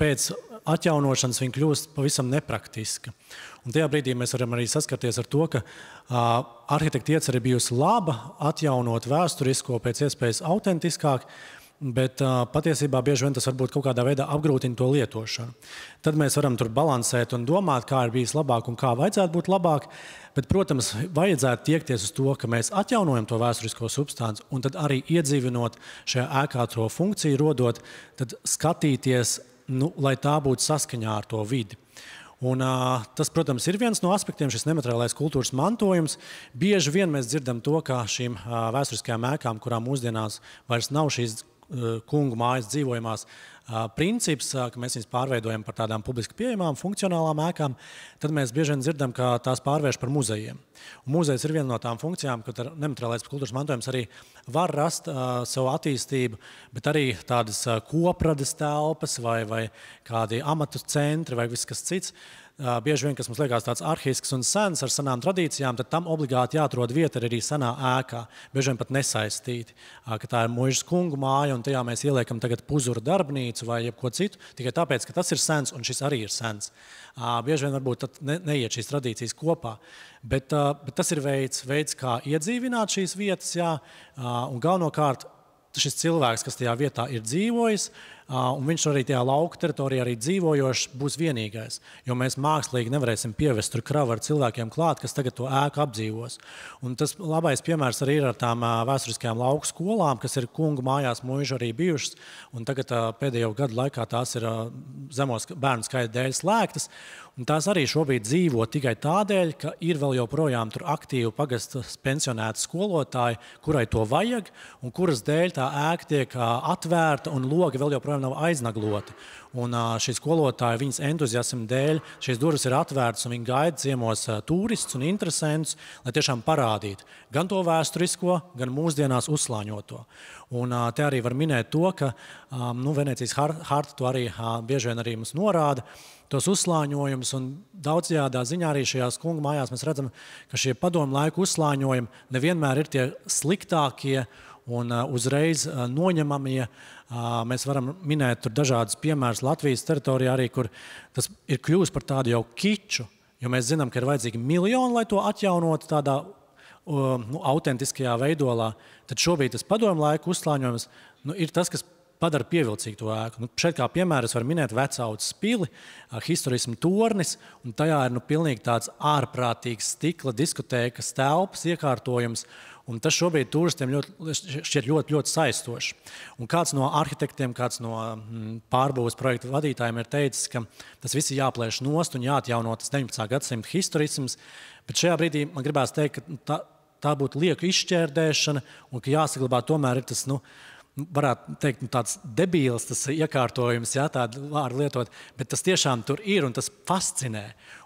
pēc atjaunošanas viņa kļūst pavisam nepraktiska. Un tajā brīdī mēs varam arī saskarties ar to, ka arhitekta iecer ir bijusi laba, atjaunot vēsturisko pēc iespējas autentiskāk, bet patiesībā bieži vien tas varbūt kaut kādā veidā apgrūtina to lietošanu. Tad mēs varam tur balansēt un domāt, kā ir bijis labāk un kā vajadzētu būt labāk, bet, protams, vajadzētu tiekties uz to, ka mēs atjaunojam to vēsturisko substanci un tad arī iedzīvinot šajā ēkā to funkciju rodot, tad skatīties, lai tā būtu saskaņā ar to vidi. Un, tas, protams, ir viens no aspektiem, šis nemateriālais kultūras mantojums. Bieži vien mēs dzirdam to, ka šīm vēsturiskajām ēkām, kurām mūsdienās vairs nav šīs kungu mājas dzīvojamās princips, ka mēs viņus pārveidojam par tādām publiski pieejamām, funkcionālām ēkām, tad mēs bieži vien dzirdam, ka tās pārvērš par muzejiem. Un muzejs ir viena no tām funkcijām, ka nemateriālais kultūras mantojums arī var rast savu attīstību, bet arī tādas koprades telpas vai kādi amatu centri vai viss kas cits. Bieži vien, kas mums liekas tāds arhīsks un sens ar senām tradīcijām, tad tam obligāti jāatrod vieta arī senā ēkā. Bieži vien pat nesaistīti, ka tā ir muižas kungu māja un tajā mēs ieliekam tagad puzura darbnīcu vai jebko citu, tikai tāpēc, ka tas ir sens un šis arī ir sens. Bieži vien varbūt tad neiet šīs tradīcijas kopā, bet tas ir veids, kā iedzīvināt šīs vietas, jā, un galvenokārt šis cilvēks, kas tajā vietā ir dzīvojis, un viņš arī tajā lauka teritorijā arī dzīvojošs, būs vienīgais. Jo mēs mākslīgi nevarēsim pievest tur kravu ar cilvēkiem klāt, kas tagad to ēku apdzīvos. Un tas labais piemērs arī ir ar tām vēsturiskajām lauku skolām, kas ir kungu mājās muižu arī bijušas, un tagad pēdējo gadu laikā tās ir zemos bērnu skaita dēļ slēgtas. Un tās arī šobrīd dzīvo tikai tādēļ, ka ir vēl joprojām tur aktīvi pagasta pensionēti skolotāji, kurai to vajag, un kuras dēļ tā ēka tiek atvērta un logi vēl joprojām nav aiznagloti. Un šī skolotāja, viņas entuziasma dēļ, šīs durvis ir atvērtas un viņi gaida ciemos turistus un interesantus, lai tiešām parādītu gan to vēsturisko, gan mūsdienās uzslāņoto. Un te arī var minēt to, ka Venecijas harta to arī bieži vien arī mums norāda, tos uzslāņojumus, un daudzajādā ziņā arī šajās kungu mājās mēs redzam, ka šie padomu laiku uzslāņojumi nevienmēr ir tie sliktākie un uzreiz noņemamie. Mēs varam minēt tur dažādus piemērus Latvijas teritorijā arī, kur tas ir kļūst par tādu jau kiču, jo mēs zinām, ka ir vajadzīgi miljoni, lai to atjaunotu tādā autentiskajā veidolā. Tad šobrīd tas padomu laiku uzslāņojums ir tas, kas padara pievilcīgu to ēku. Šeit kā piemēru es varu minēt Vecaudzes pili, historismu tornis, un tajā ir pilnīgi tāds ārprātīgs stikla diskotēkas telpas iekārtojums, un tas šobrīd turistiem šķiet ļoti saistoši. Un kāds no arhitektiem, kāds no pārbūves projektu vadītājiem ir teicis, ka tas viss ir jāplēš nost un jāatjauno tas 19. gadsimta historisms, bet šajā brīdī man gribās teikt, ka tā būtu lieku izšķērdēšana un ka jāsaglabā tomēr ir tas, varētu teikt, tāds debīls, tas iekārtojums, jā, tādu vārdu lietot, bet tas tiešām tur ir un tas fascinē.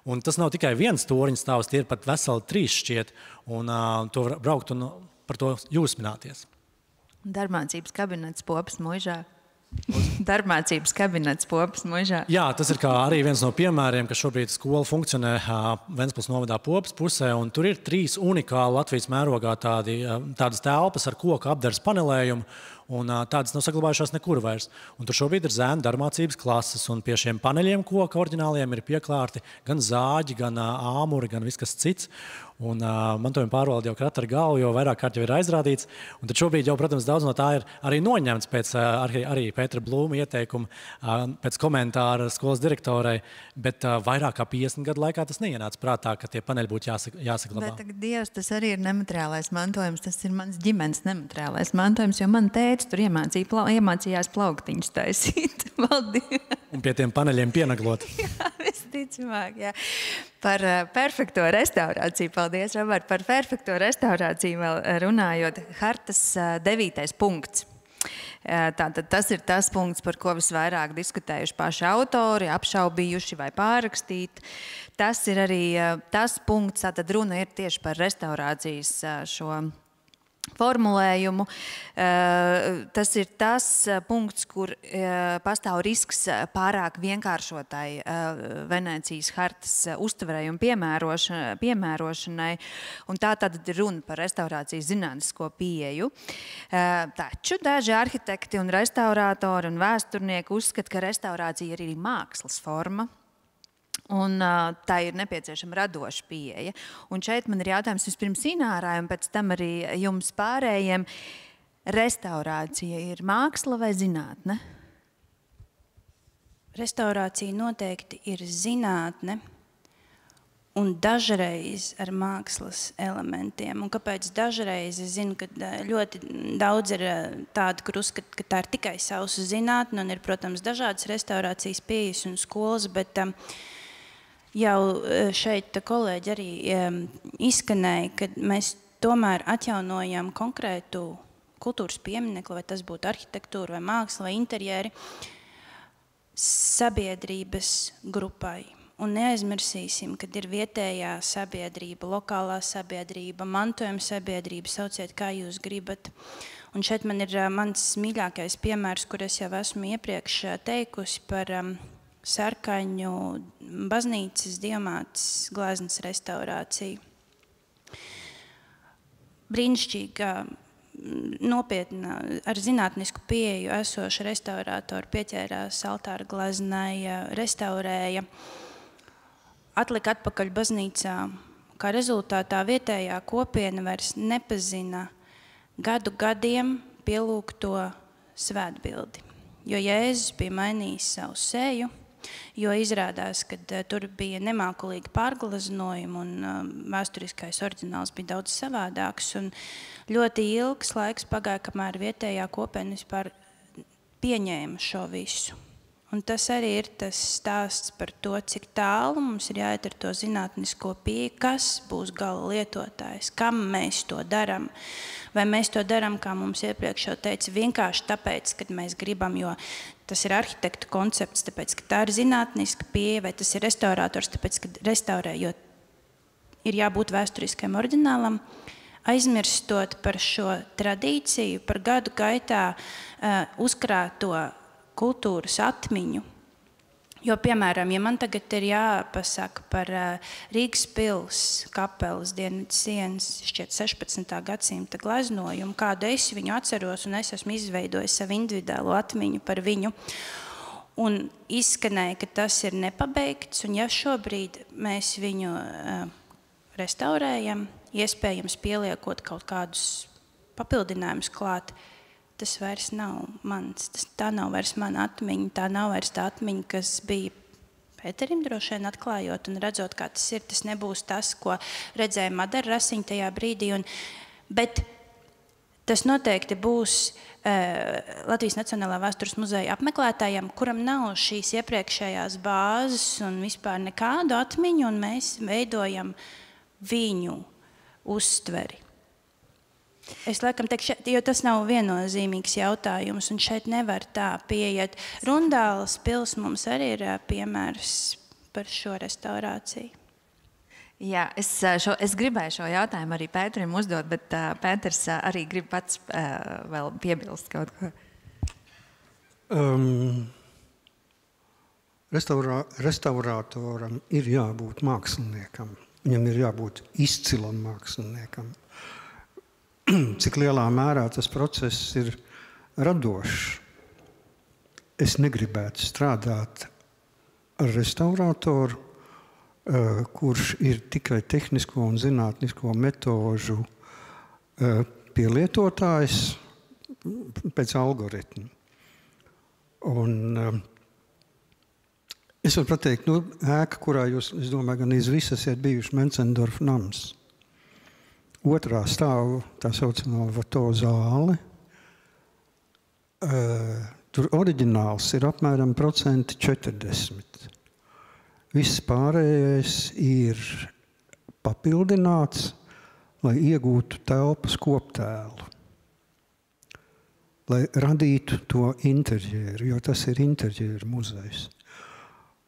Un tas nav tikai viens toriņš stāvs, tie ir pat veseli 3 šķiet, un to var braukt un par to jūsmināties. Darbmācības kabinets Popas muižā. Darbmācības kabinets Popas muižā. Jā, tas ir kā arī viens no piemēriem, ka šobrīd skola funkcionē Ventspils novadā Popas pusē, un tur ir 3 unikāli Latvijas mērogā tādas telpas ar koku apdares panelējumu, un tādas nav saglabājušās nekur vairs. Un tur šobrīd ir zēnu darbmācības klases, un pie šiem paneļiem koka oriģināliem ir pieklārti gan zāģi, gan āmuri, gan viss kas cits. Un mantojuma pārvalde jau krata ar galvu, jo vairāk kārt jau ir aizrādīts. Un tad šobrīd jau, protams, daudz no tā ir arī noņemts pēc arī Pētera Blūma ieteikuma, pēc komentāra skolas direktorai, bet vairāk kā 50 gadu laikā tas neienāca prātā, ka tie paneļi būtu jāsaglabā. Bet tagad, Dievs, tas arī ir nemateriālais mantojums, tas ir mans ģimenes nemateriālais mantojums, jo man tētis tur iemācījās plauktiņus taisīt. Un pie tiem paneļiem pienaglot. Jā, visticamāk, jā. Par perfekto restaurāciju. Paldies, Robert, par perfekto restaurāciju vēl runājot. Hartas 9. punkts. Tātad tas ir tas punkts, par ko visvairāk diskutējuši paši autori, apšaubījuši vai pārrakstīti. Tas ir arī tas punkts, tātad runa ir tieši par restaurācijas šo formulējumu. Tas ir tas punkts, kur pastāv risks pārāk vienkāršotai Venecijas hartas uztverei un piemērošanai, un tā tad ir runa par restaurācijas zinātnisko pieeju. Taču daži arhitekti un restaurātori un vēsturnieki uzskata, ka restaurācija ir arī mākslas forma, un tā ir nepieciešama radoša pieeja. Un šeit man ir jautājums vispirms Inārai, un pēc tam arī jums pārējiem. Restaurācija ir māksla vai zinātne? Restaurācija noteikti ir zinātne, un dažreiz ar mākslas elementiem. Un kāpēc dažreiz? Es zinu, ka ļoti daudz ir tādi, kur uzskata, ka tā ir tikai sausa zinātne, un ir, protams, dažādas restaurācijas pieejas un skolas, bet Jau šeit kolēģi arī izskanēja, ka mēs tomēr atjaunojam konkrētu kultūras pieminekli, vai tas būtu arhitektūra, vai māksla, vai interjeri, sabiedrības grupai. Un neaizmirsīsim, kad ir vietējā sabiedrība, lokālā sabiedrība, mantojuma sabiedrība, sauciet, kā jūs gribat. Un šeit man ir mans mīļākais piemērs, kur es jau esmu iepriekš teikusi par Sarkaņu baznīcas diamāts gleznas restaurāciju. Brīnišķīga, nopietna, ar zinātnisku pieeju esoša restaurātori pieķērās altāra gleznai, restaurēja, atlika atpakaļ baznīcā. Kā rezultātā vietējā kopiena vairs nepazina gadiem pielūgto svētbildi, jo Jēzus bija mainījis savu seju, jo izrādās, ka tur bija nemākulīgi pārgleznojumi un vēsturiskais oriģināls bija daudz savādāks. Un ļoti ilgs laiks pagāja, kamēr vietējā kopiena vispār pieņēma šo visu. Un tas arī ir tas stāsts par to, cik tālu mums ir jāiet ar to zinātnisko pieeju, kas būs gala lietotājs, kam mēs to daram. Vai mēs to daram, kā mums iepriekš jau teica, vienkārši tāpēc, kad mēs gribam, jo tas ir arhitektu koncepts, tāpēc, ka tā ir zinātniska pieeja, vai tas ir restaurātors, tāpēc, ka restaurē, jo ir jābūt vēsturiskajam oriģinālam, aizmirstot par šo tradīciju, par gadu gaitā uzkrāto kultūras atmiņu. Jo, piemēram, ja man tagad ir jāpasaka par Rīgas pils kapelas dienvidu sienas, šķiet 16. gadsimta gleznojumu, kādu es viņu atceros, un es esmu izveidojis savu individuālo atmiņu par viņu, un izskanēja, ka tas ir nepabeigts, un ja šobrīd mēs viņu restaurējam, iespējams pieliekot kaut kādus papildinājumus klāt, tas vairs nav mans, tā nav vairs mana atmiņa, tā nav vairs tā atmiņa, kas bija Pēterim droši vien atklājot un redzot, kā tas ir. Tas nebūs tas, ko redzēja Madara Rasiņa tajā brīdī, bet tas noteikti būs Latvijas Nacionālā vēstures muzeja apmeklētājiem, kuram nav šīs iepriekšējās bāzes un vispār nekādu atmiņu, un mēs veidojam viņu uztveri. Es laikam teikšu, jo tas nav viennozīmīgs jautājums, un šeit nevar tā pieiet. Rundāles pils mums arī ir piemērs par šo restaurāciju. Jā, es gribēju šo jautājumu arī Pēterim uzdot, bet Pēters arī grib pats vēl piebilst kaut ko. Restaurātoram ir jābūt māksliniekam. Viņam ir jābūt izcilam māksliniekam. Cik lielā mērā tas process ir radošs. Es negribētu strādāt ar restaurātoru, kurš ir tikai tehnisko un zinātnisko metožu pielietotājs pēc algoritmu. Un es varu pateikt, ēka, kurā jūs, es domāju, gan visi esat bijuši Mencendorf nams. Otrā stāv tā saucamā Vato zāle. Tur oriģināls ir apmēram 40%. Viss pārējais ir papildināts, lai iegūtu telpas koptēlu, lai radītu to interjeru, jo tas ir interjeru muzejs.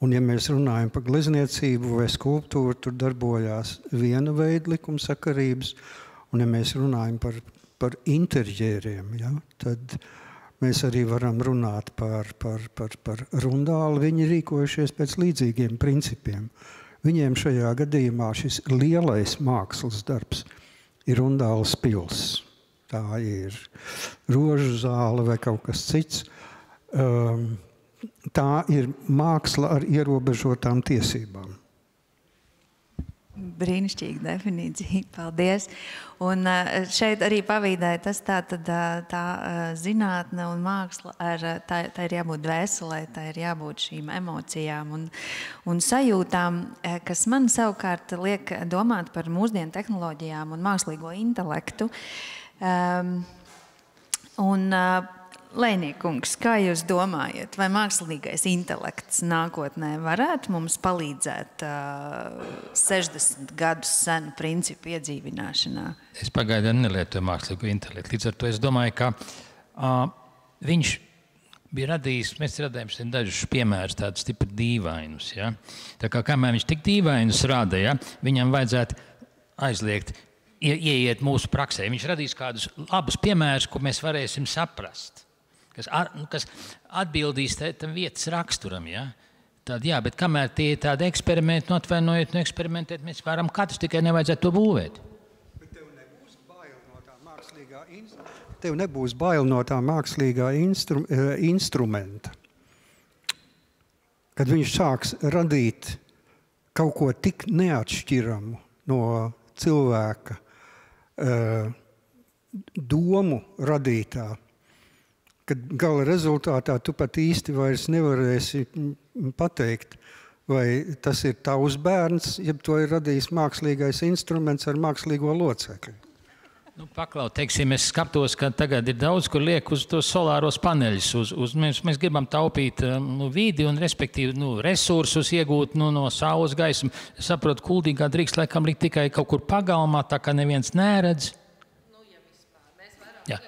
Un, ja mēs runājam par glezniecību vai skulptūru, tur darbojās viena veida likumsakarības, un, ja mēs runājam par interjeriem, ja, tad mēs arī varam runāt par Rundāli. Viņi rīkojušies pēc līdzīgiem principiem. Viņiem šajā gadījumā šis lielais mākslas darbs ir Rundāles pils. Tā ir Rožu zāle vai kaut kas cits. Tā ir māksla ar ierobežotām tiesībām. Brīnišķīga definīcija, paldies. Un šeit arī pavīdēja tas tā zinātne un māksla, tā ir jābūt dvēselē, tā ir jābūt šīm emocijām un sajūtām, kas man savukārt liek domāt par mūsdienu tehnoloģijām un mākslīgo intelektu. Lēniekungs, kā jūs domājat, vai mākslīgais intelekts nākotnē varētu mums palīdzēt 60 gadus senu principu iedzīvināšanā? Es pagaidām nelietoju mākslīgo intelektu. Līdz ar to es domāju, ka viņš bija radījis, mēs radījām šeit dažus piemērus tādus stipri dīvainus. Ja? Tā kā kamēr viņš tik dīvainus rada, ja, viņam vajadzētu aizliegt, ieiet mūsu praksē. Viņš radīs kādus labus piemērus, ko mēs varēsim saprast. Kas atbildīs tam vietas raksturam, ja? Tad, jā, bet kamēr tie ir tādi eksperimenti, atvainojiet, eksperimentēt, mēs varam katrs, tikai nevajadzētu to būvēt. Bet tev nebūs bail no tā mākslīgā instrumenta. Kad viņš sāks radīt kaut ko tik neatšķiramu no cilvēka domu radītā, kad gala rezultātā tu pat īsti vairs nevarēsi pateikt, vai tas ir tavs bērns, jeb to ir radījis mākslīgais instruments ar mākslīgo locekli. Nu, paklau, teiksim, es skatos, ka tagad ir daudz, kur liek uz tos solāros paneļus. Mēs gribam taupīt vidi un, respektīvi, resursus iegūt no saules gaismu. Es saprotu, kuldīgā drīkst laikam likt tikai kaut kur pagalmā, tā kā neviens neredz. Ja vispār. Mēs vairāk Jā.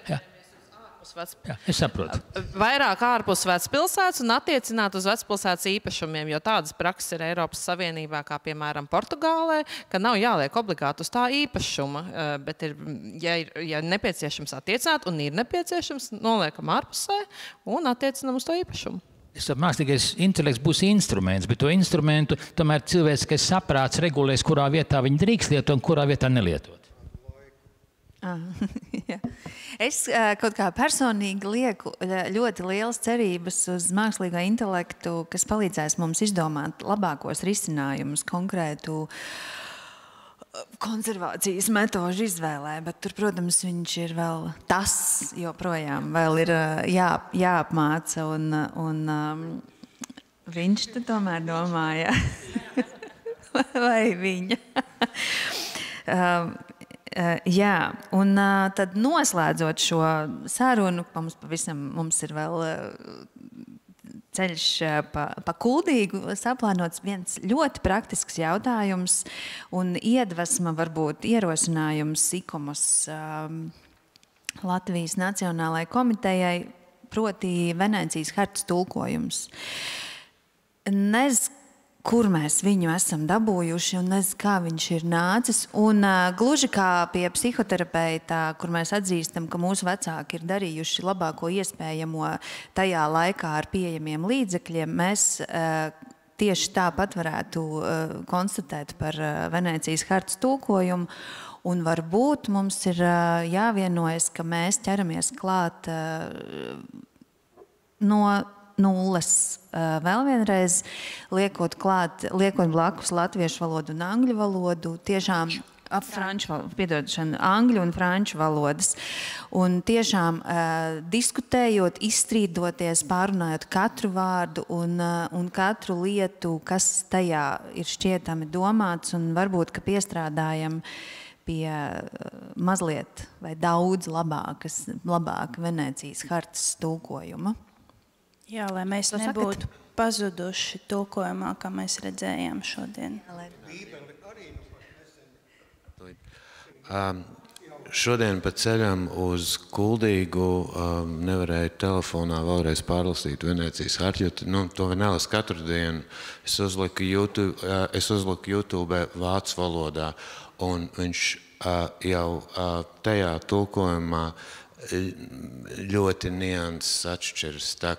Jā, es saprotu. Vairāk ārpus vecpilsētas un attiecināt uz vecpilsētas īpašumiem, jo tādas prakses ir Eiropas Savienībā, kā piemēram Portugālē, ka nav jāliek obligāti uz tā īpašuma, bet ja nepieciešams attiecināt un ir nepieciešams, noliekam ārpusē un attiecinam uz to īpašumu. Mākslīgais intelekts būs instruments, bet to instrumentu tomēr cilvēciskais saprāts regulēs, kurā vietā viņi drīkst lietot un kurā vietā nelietot. Es kaut kā personīgi lieku ļoti lielas cerības uz mākslīgo intelektu, kas palīdzēs mums izdomāt labākos risinājumus konkrētu konservācijas metožu izvēlē, bet tur, protams, viņš ir vēl tas, joprojām vēl ir jāapmāca, un viņš te tomēr domāja, vai viņa. Jā, un tad noslēdzot šo sarunu, mums ir vēl ceļš pa Kuldīgu saplānots viens ļoti praktisks jautājums un iedvesma, varbūt ierosinājums ICOMOS Latvijas Nacionālajai komitejai, proti Venēcijas hartas tulkojums. Nezinu, kur mēs viņu esam dabūjuši un nezinu, kā viņš ir nācis. Un gluži kā pie psihoterapeita, kur mēs atzīstam, ka mūsu vecāki ir darījuši labāko iespējamo tajā laikā ar pieejamiem līdzekļiem, mēs tieši tāpat varētu konstatēt par Venēcijas hartas tulkojumu. Un varbūt mums ir jāvienojas, ka mēs ķeramies klāt no nulles vēl vienreiz, liekot blakus latviešu valodu un angļu valodu, tiešām angļu un franču valodas. Un tiešām diskutējot, izstrīdoties, pārunājot katru vārdu un katru lietu, kas tajā ir šķietami domāts, un varbūt, ka piestrādājam pie mazliet vai daudz labāka Venēcijas hartas tulkojuma. Jā, lai mēs nebūtu pazuduši tulkojumā, kā mēs redzējām šodien. Šodien pa ceļam uz Kuldīgu nevarēju telefonā vēlreiz pārlasīt Venēcijas hartu, jo to nelasu katru dienu. Es uzliku YouTube vācu valodā, un viņš jau tajā tulkojumā ļoti nianses atšķiras. Tā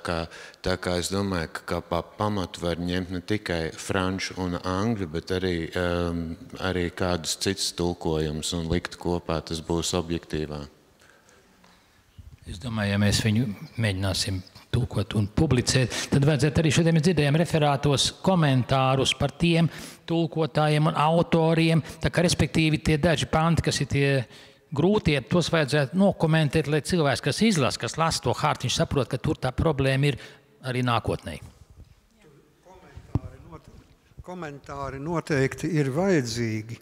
kā es domāju, ka kā pamatu var ņemt ne tikai franču un angļu, bet arī kādus citus tulkojumus un likt kopā, tas būs objektīvā. Es domāju, ja mēs viņu mēģināsim tulkot un publicēt, tad vajadzētu arī šodien mēs dzirdējām referātos komentārus par tiem tulkotājiem un autoriem, tā kā respektīvi tie daži panti, kas ir tie grūtie, tos vajadzētu nokomentēt, lai cilvēks, kas izlasa, kas lasa to hartu, viņš saprot, ka tur tā problēma ir arī nākotnē. Komentāri noteikti ir vajadzīgi,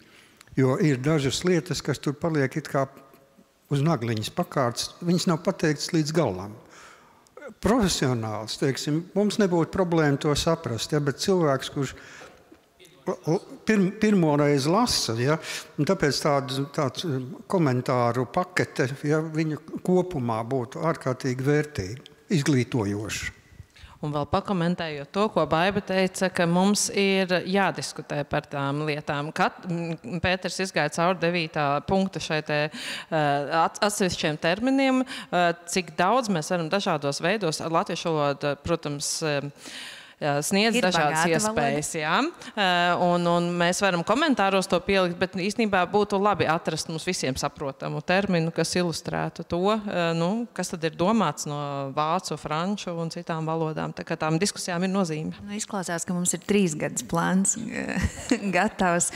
jo ir dažas lietas, kas tur paliek it kā uz nagliņas pakārts, viņas nav pateiktas līdz galam. profesionāls, teiksim, mums nebūtu problēma to saprast, ja, bet cilvēks, kurš pirmo reizi lasa, ja, un tāpēc tāds komentāru pakete, ja, viņa kopumā būtu ārkārtīgi vērtīga, izglītojoša. Un vēl pakomentējot to, ko Baiba teica, ka mums ir jādiskutē par tām lietām. Pēters izgāja cauri 9. punkta šai atsevišķiem terminiem, cik daudz mēs varam dažādos veidos, latviešu valoda, protams, sniedz dažādas iespējas. Jā. Un mēs varam komentāros to pielikt, bet īstenībā būtu labi atrast mums visiem saprotamu terminu, kas ilustrētu to, kas tad ir domāts no vācu, franču un citām valodām. Tā kā tām diskusijām ir nozīme. Izklausās, ka mums ir 3 gadus plāns gatavs.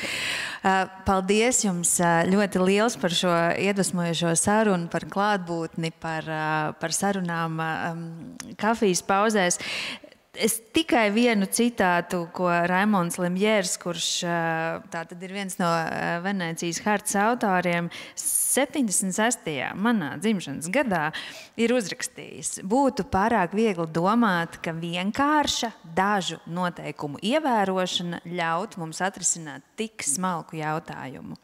Paldies jums ļoti liels par šo iedvesmojošo sarunu, par klātbūtni, par sarunām kafijas pauzēs. Es tikai vienu citātu, ko Raimonds Lemjērs, kurš tātad ir viens no Venēcijas hartas autoriem, 76. manā dzimšanas gadā ir uzrakstījis. Būtu pārāk viegli domāt, ka vienkārša dažu noteikumu ievērošana ļaut mums atrisināt tik smalku jautājumu.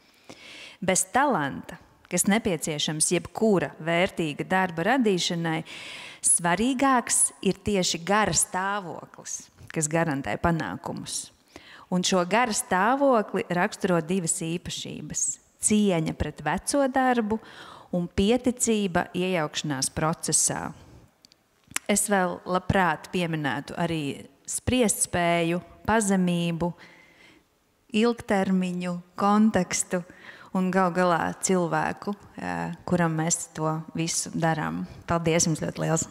Bez talanta, kas nepieciešams jebkura vērtīga darba radīšanai, svarīgāks ir tieši gara stāvoklis, kas garantē panākumus. Un šo gara stāvokli raksturo 2 īpašības – cieņa pret veco darbu un pieticība iejaukšanās procesā. Es vēl labprāt pieminētu arī spriestspēju, pazemību, ilgtermiņu, kontekstu un gal galā cilvēku, kuram mēs to visu darām. Paldies jums ļoti liels!